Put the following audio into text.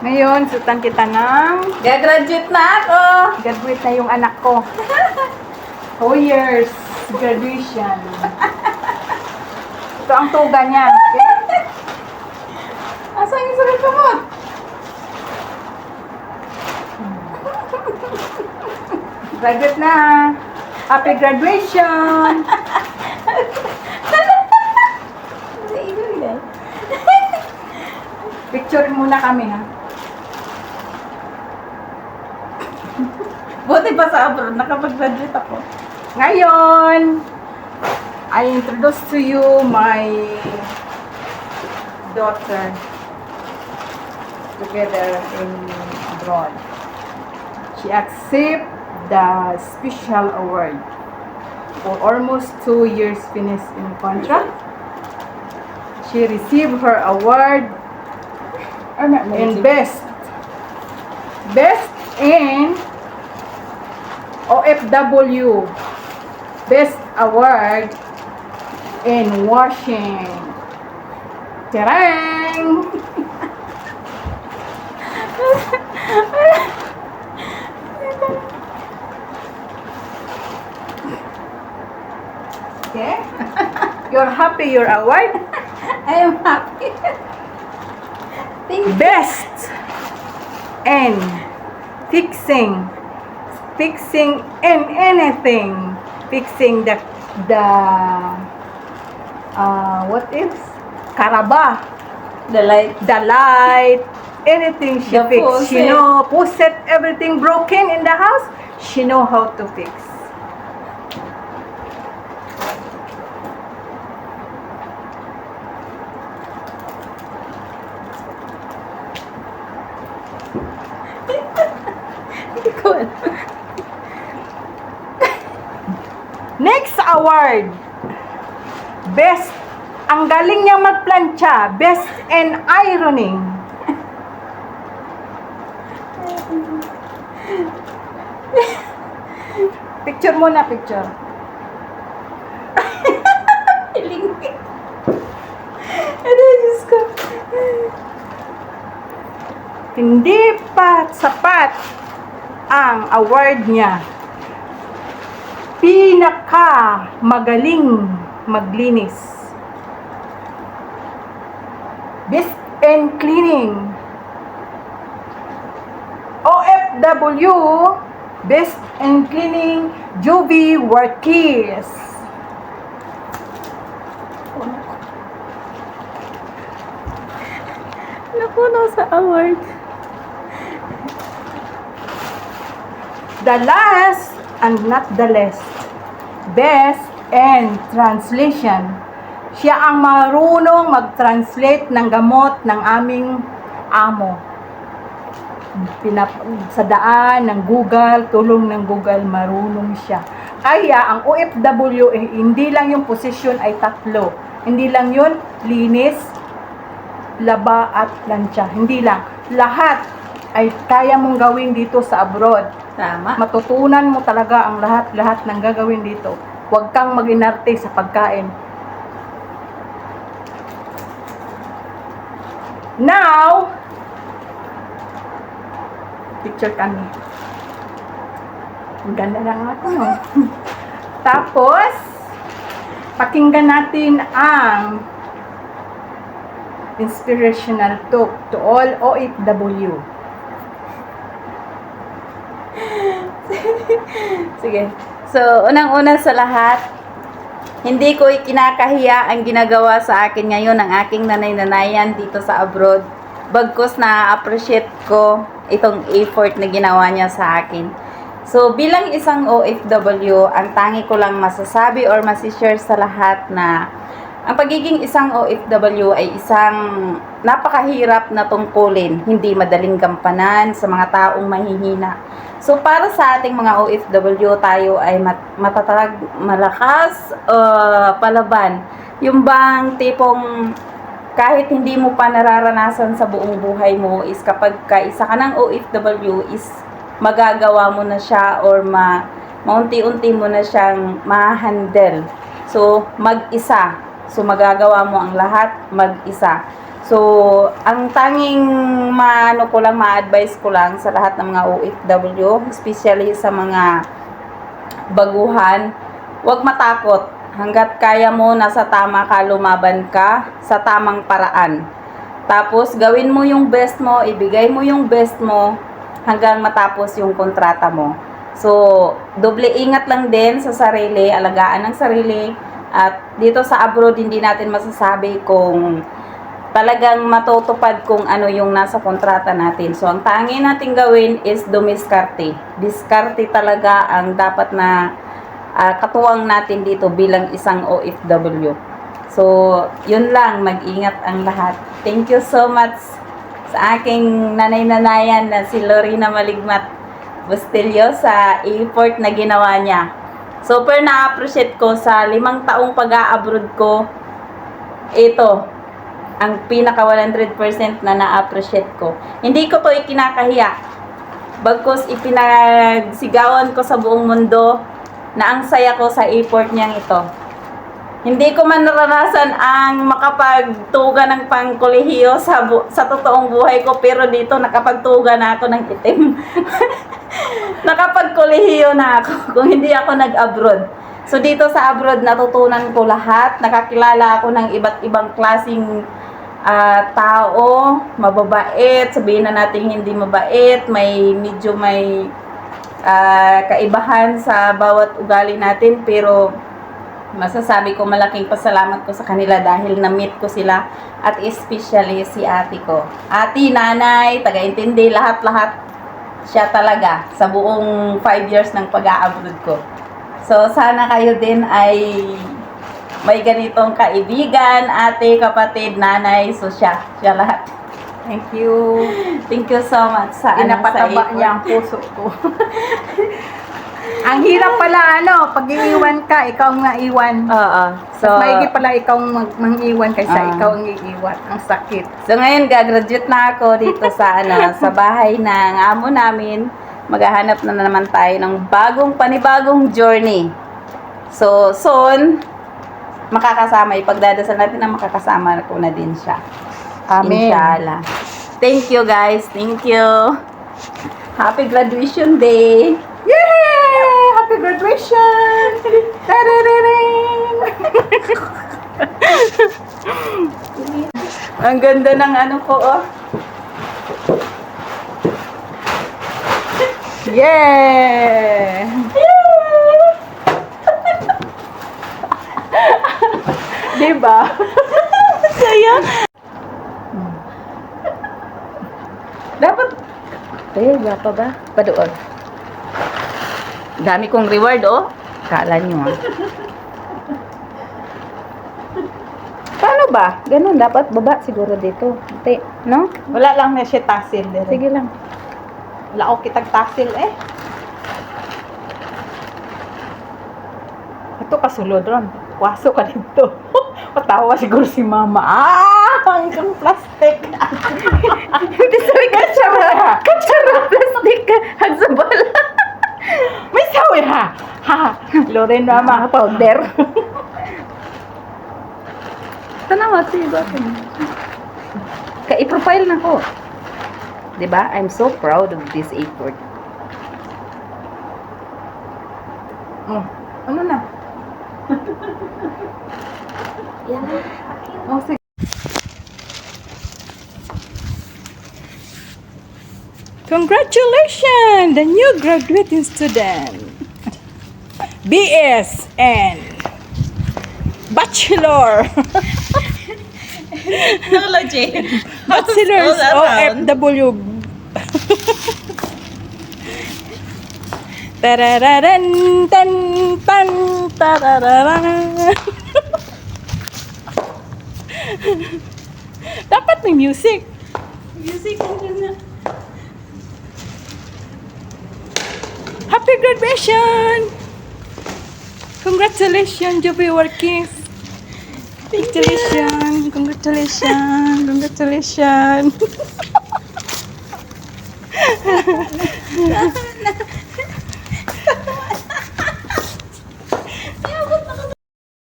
Ngayon, sutan kita ng... Gagraduate na ako! Graduate na yung anak ko. 2 years graduation. Ito ang tuga niya. Okay? Asan yung sabi ko mo? Graduate na. Happy graduation. Picture muna kami, ha? Buti pa sa abroad, nakapag-graduate ako. Ngayon, I introduce to you my daughter together in abroad. She accept the special award for almost 2 years finished in contract. She received her award in best in OFW best award in washing. Tarang! Okay? You're happy your award? I am happy. Thank you. Best in fixing in anything, fixing the what is karaba, The the light, anything she The fix. She faucet. know faucet, everything broken in the house, she know how to fix. Cool. Next award, best, ang galing niyang magplantsa, best in ironing. Picture muna, picture. Lingkit. Ano, Diyos ko. Hindi pa sapat ang award niya. Pinaka magaling maglinis. Best in cleaning. OFW Best in Cleaning Juby Workers. Napuno sa award. The last and not the least, best in translation. Siya ang marunong mag-translate ng gamot ng aming amo. Sa daan ng Google, tulong ng Google, marunong siya. Kaya ang OFW, hindi lang yung posisyon ay 3. Hindi lang yun, linis, laba at plancha. Hindi lang. Lahat ay kaya mong gawin dito sa abroad. Tama. Matutunan mo talaga ang lahat ng gagawin dito. Huwag kang mag-inarte sa pagkain. Now, picture kami. Ang ganda lang ako, no? Tapos, pakinggan natin ang inspirational talk to all OFW. Sige. So, unang-una sa lahat, hindi ko ikinakahiya ang ginagawa sa akin ngayon ng aking nanay-nanayan dito sa abroad. Bagkus na-appreciate ko itong effort na ginawa niya sa akin. So, bilang isang OFW, ang tangi ko lang masasabi or masishare sa lahat na ang pagiging isang OFW ay isang napakahirap na tungkulin, hindi madaling gampanan sa mga taong mahihina. So, para sa ating mga OFW, tayo ay matatag, malakas, palaban. Yung bang tipong kahit hindi mo pa nararanasan sa buong buhay mo is kapag isa ka ng OFW is magagawa mo na siya or maunti-unti mo na siyang ma-handle. So, mag-isa. So, magagawa mo ang lahat mag-isa. So, So, ang tanging maano ko lang, ma-advise ko lang sa lahat ng mga OFW, especially sa mga baguhan, huwag matakot. Hanggat kaya mo, nasa tama ka, lumaban ka sa tamang paraan. Tapos, gawin mo yung best mo, ibigay mo yung best mo hanggang matapos yung kontrata mo. So, doble ingat lang din sa sarili, alagaan ng sarili. At dito sa abroad, hindi natin masasabi kung talagang matutupad kung ano yung nasa kontrata natin. So, ang tangi natin gawin is dumiskarte. Diskarte talaga ang dapat na katuwang natin dito bilang isang OFW. So, yun lang. Mag-ingat ang lahat. Thank you so much sa aking nanay-nanayan na si Lorena Maligmat Bustillo sa effort na ginawa niya. Super na-appreciate ko sa 5 taong pag-a-abroad ko. Ito, ang pinaka 100% na na-appreciate ko. Hindi ko to ikinakahiya. Bagkus ipinagsigawan ko sa buong mundo na ang saya ko sa effort niyang ito. Hindi ko man naranasan ang makapagtuga ng pangkolehiyo sa totoong buhay ko, pero dito nakapagtuga na ako ng itim. Nakapagkolehiyo na ako kung hindi ako nag-abroad. So dito sa abroad natutunan ko lahat, nakakilala ako ng iba't ibang klaseng tao, mababait, sabihin na natin hindi mabait, may kaibahan sa bawat ugali natin, pero masasabi ko malaking pasalamat ko sa kanila dahil na-meet ko sila, at especially si ate ko. Ate, nanay, taga-intindi, lahat-lahat siya talaga sa buong 5 years ng pag-a-abroad ko. So, sana kayo din ay may ganitong kaibigan, ate, kapatid, nanay, so siya lahat. Thank you. Thank you so much sa Pinapataba niya ang puso ko. Ang hirap pala, pag iiwan ka, ikaw ang naiwan. Oo. So, maigi pala ikaw mang-iwan kaysa ikaw ang iiwan. Ang sakit. So, ngayon, gagraduate na ako dito sa, sa bahay ng amo namin. Maghahanap na naman tayo ng panibagong journey. So, soon, makakasama. Ipagdadasal natin na makakasama ko na din siya. Amen. Inshallah. Thank you, guys. Thank you. Happy graduation day. Yay! Happy graduation! Tadadading! Ang ganda ng ano ko, oh. Yeah! Diba? Saya. Dapat. Gapa ba? Padoon. Dami kong reward, oh. Kala nyo, ah. Paano ba? Ganun, dapat baba siguro dito. Ate, no? Wala lang na siya tasil. Sige lang. Wala ko kitag tasil Ito kasulod ron. Waso ka dito. Patawa siguro si mama. Ang isang plastic. Hindi sabi katsara plastic ka. Hagsabal. May sawi ha. Loren na mga powder. Tanawa siya. I-profile na ko. Diba? I'm so proud of this effort. Ano na? Yan. Sige. Congratulations! The new graduating student. BS and Bachelor. Technology. Bachelor's OFW. Tarararan, tan, tan, tarararan. Dapat may music. Music na. Happy graduation! Congratulations, Joby Workings. Congratulations, congratulations, congratulations.